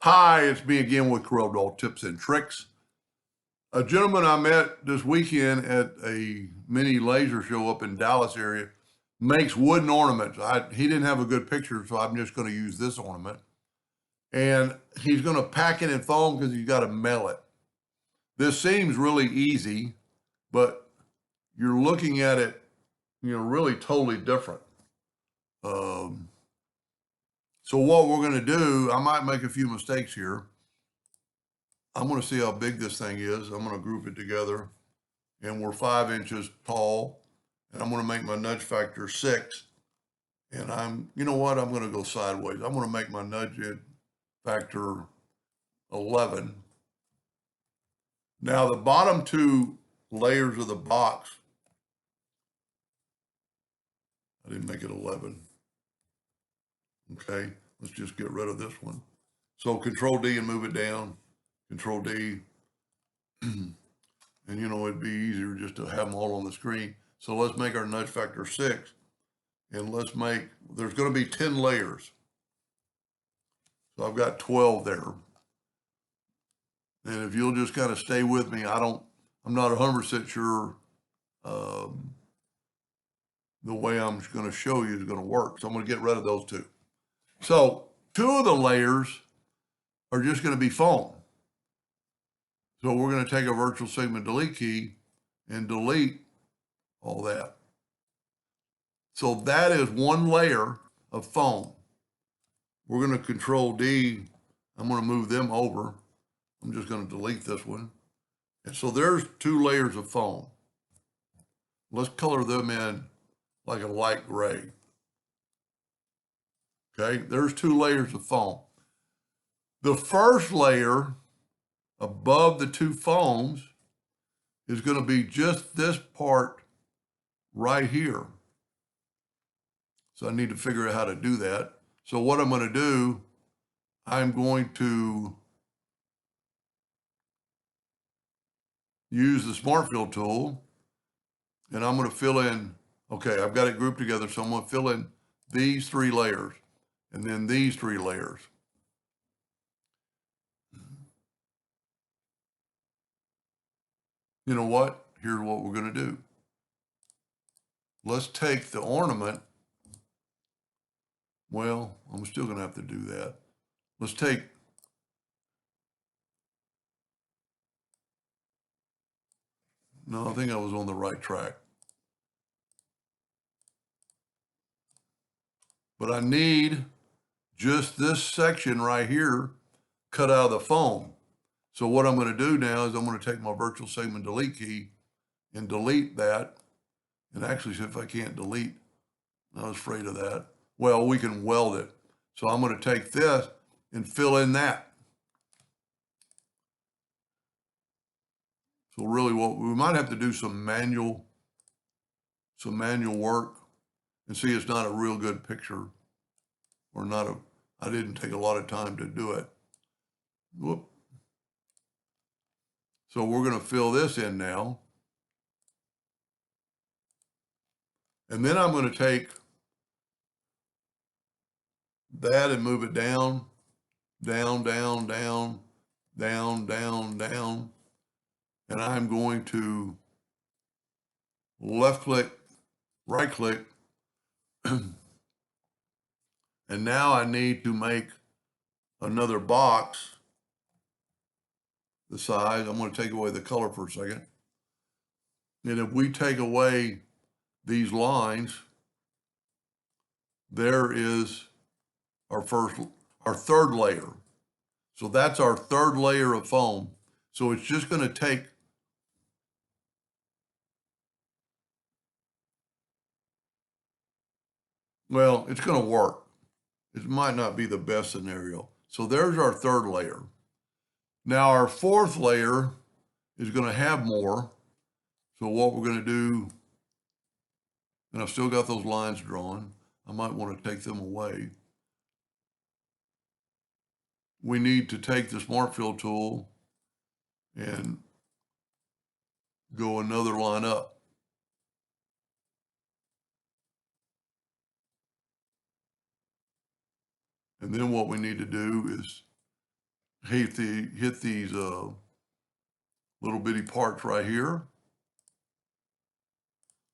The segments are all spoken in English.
Hi, it's me again with Corel Tips and Tricks. A gentleman I met this weekend at a mini laser show up in Dallas area makes wooden ornaments. He didn't have a good picture, so I'm just going to use this ornament. And he's going to pack it in foam because he's got to mail it. This seems really easy, but you're looking at it, really totally different. So what we're going to do, I might make a few mistakes here. I'm going to see how big this thing is. I'm going to group it together, and we're 5 inches tall, and I'm going to make my nudge factor 6. And you know what? I'm going to go sideways. I'm going to make my nudge factor 11. Now the bottom two layers of the box, I didn't make it 11. Okay, let's just get rid of this one. So Control D and move it down. Control D. And it'd be easier just to have them all on the screen. So let's make our nudge factor 6. And there's going to be 10 layers. So I've got 12 there. And if you'll just kind of stay with me, I'm not 100% sure the way I'm going to show you is going to work. So I'm going to get rid of those two. So 2 of the layers are just going to be foam. So we're going to take a virtual segment delete key and delete all that. So that is one layer of foam. We're going to Control D. I'm going to move them over. I'm just going to delete this one. And so there's 2 layers of foam. Let's color them in like a light gray. Okay, there's 2 layers of foam. The first layer above the 2 foams is going to be just this part right here. So I need to figure out how to do that. So what I'm going to do, I'm going to use the Smart Fill tool, and I'm going to fill in, okay, I've got it grouped together, so I'm going to fill in these 3 layers, and then these 3 layers. You know what? Here's what we're going to do. Let's take the ornament. Well, I'm still going to have to do that. Let's take, no, I think I was on the right track. But I need just this section right here cut out of the foam. So what I'm going to do now is I'm going to take my virtual segment delete key and delete that. And actually, see if I can't delete, I was afraid of that. Well, we can weld it. So I'm going to take this and fill in that. So really what we might have to do some manual work, and see it's not a real good picture, or I didn't take a lot of time to do it. Whoop. So we're going to fill this in now. And then I'm going to take that and move it down, down, down, down, down, down, down. And I'm going to left click, right click. And now I need to make another box the size. I'm going to take away the color for a second. And if we take away these lines, there is our third layer. So that's our third layer of foam. So it's just going to take, well, it's going to work. It might not be the best scenario. So there's our third layer. Now our fourth layer is going to have more. So what we're going to do, and I've still got those lines drawn, I might want to take them away. We need to take the Smart Fill tool and go another line up. And then what we need to do is hit these little bitty parts right here.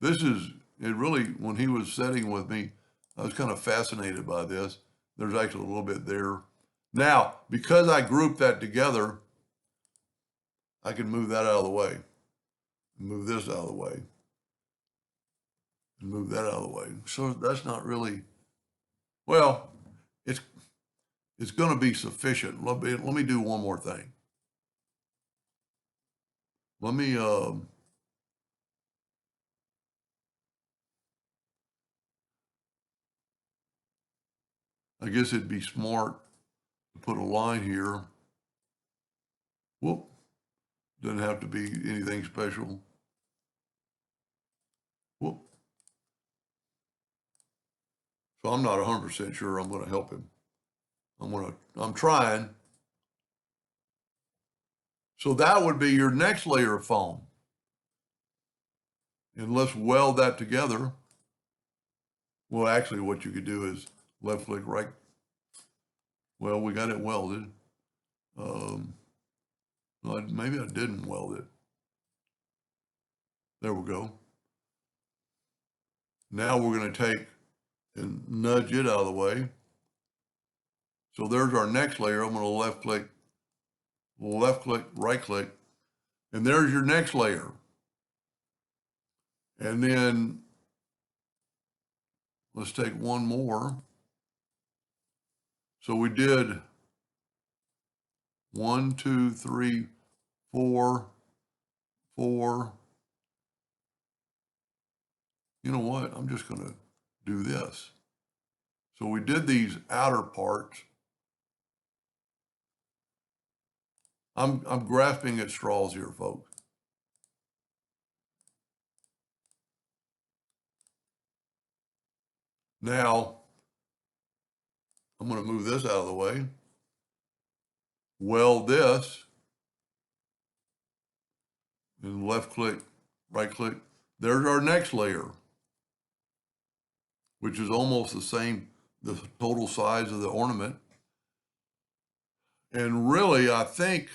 This is, it really, when he was setting with me, I was kind of fascinated by this. There's actually a little bit there. Now, because I grouped that together, I can move that out of the way, move this out of the way, and move that out of the way. So that's not really, well, it's going to be sufficient. Let me do one more thing. Let me, I guess it'd be smart to put a line here. Whoop, doesn't have to be anything special. Whoop. So I'm not 100% sure I'm going to help him. I'm trying. So that would be your next layer of foam. And let's weld that together. Well, actually what you could do is left click, right. Well, we got it welded. Maybe I didn't weld it. There we go. Now we're going to take and nudge it out of the way. So there's our next layer. I'm going to left click, right click, and there's your next layer. And then let's take one more. So we did 1, 2, 3, 4, 4. You know what? I'm just going to do this. So we did these outer parts. I'm grasping at straws here, folks. Now, I'm going to move this out of the way. Weld this. And left click, right click. There's our next layer, which is almost the same, the total size of the ornament. And really, I think,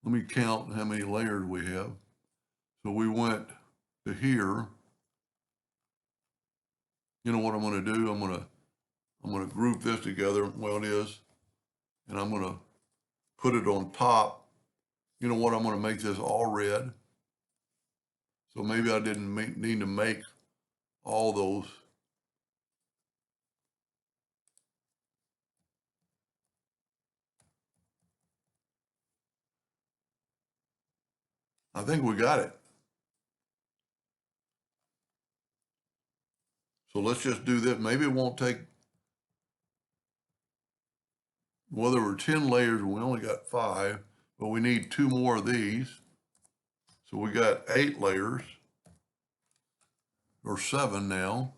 let me count how many layers we have. So we went to here. You know what I'm going to do? I'm going to group this together. Well, it is, and I'm going to put it on top. You know what? I'm going to make this all red. So maybe I didn't need to make all those. I think we got it. So let's just do this. Maybe it won't take, well, there were 10 layers and we only got 5, but we need 2 more of these. So we got 8 layers, or 7 now.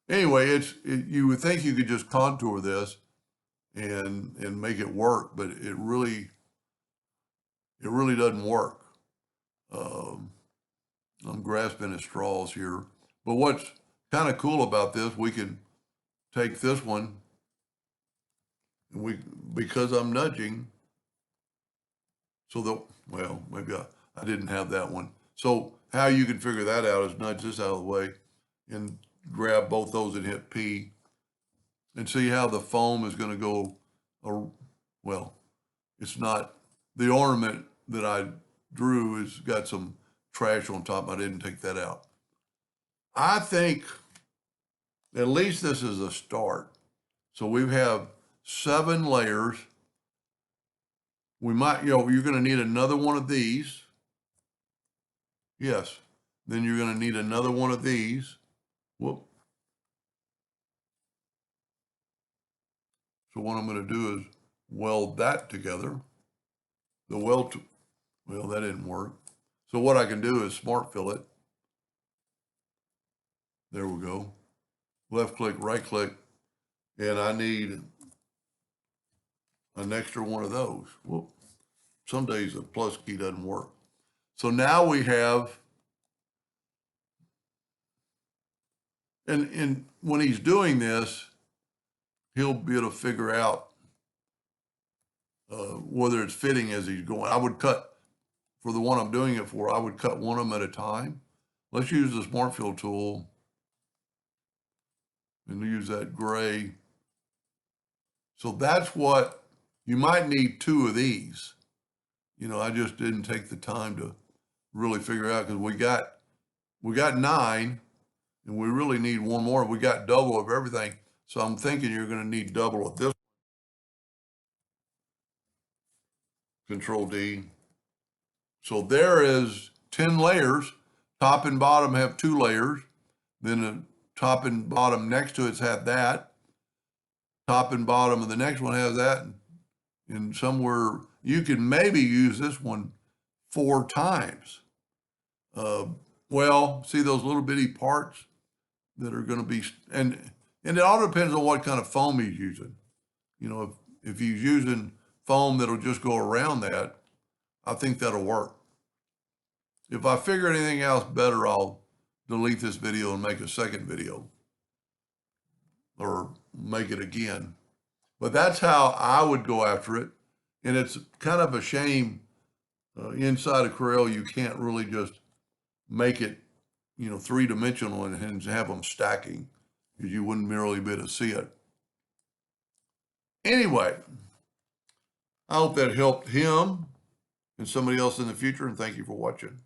Anyway, you would think you could just contour this and make it work, but it really doesn't work. I'm grasping at straws here. But what's kind of cool about this, we can take this one, and because I'm nudging, so well, maybe I didn't have that one. So how you can figure that out is nudge this out of the way and grab both those and hit P and see how the foam is going to go, well, it's not, the ornament that I drew has got some trash on top. I didn't take that out. I think at least this is a start. So we have 7 layers. We might, you're going to need another one of these. Yes. Then you're going to need another one of these. Whoop. So what I'm going to do is weld that together. The weld, well, that didn't work. So what I can do is smart fill it. There we go. Left click, right click, and I need an extra one of those. Whoop. Some days the plus key doesn't work. So now we have, and when he's doing this, he'll be able to figure out whether it's fitting as he's going. I would cut, for the one I'm doing it for, I would cut one of them at a time. Let's use the Smart Fill tool and use that gray. So that's what, you might need 2 of these. You know, I just didn't take the time to really figure out, because we got 9 and we really need one more. We got double of everything. So I'm thinking you're going to need double of this. Control D. So there is 10 layers. Top and bottom have 2 layers. Then the top and bottom next to it's had that. Top and bottom of the next one has that. And somewhere you can maybe use this one 4 times. Well, see those little bitty parts that are going to be, and it all depends on what kind of foam he's using. You know, if he's using foam that'll just go around that, I think that'll work. If I figure anything else better, I'll delete this video and make a second video or make it again. But that's how I would go after it. And it's kind of a shame inside of Corel, you can't really just make it, you know, 3-dimensional and have them stacking, because you wouldn't really be able to see it. Anyway, I hope that helped him and somebody else in the future, and thank you for watching.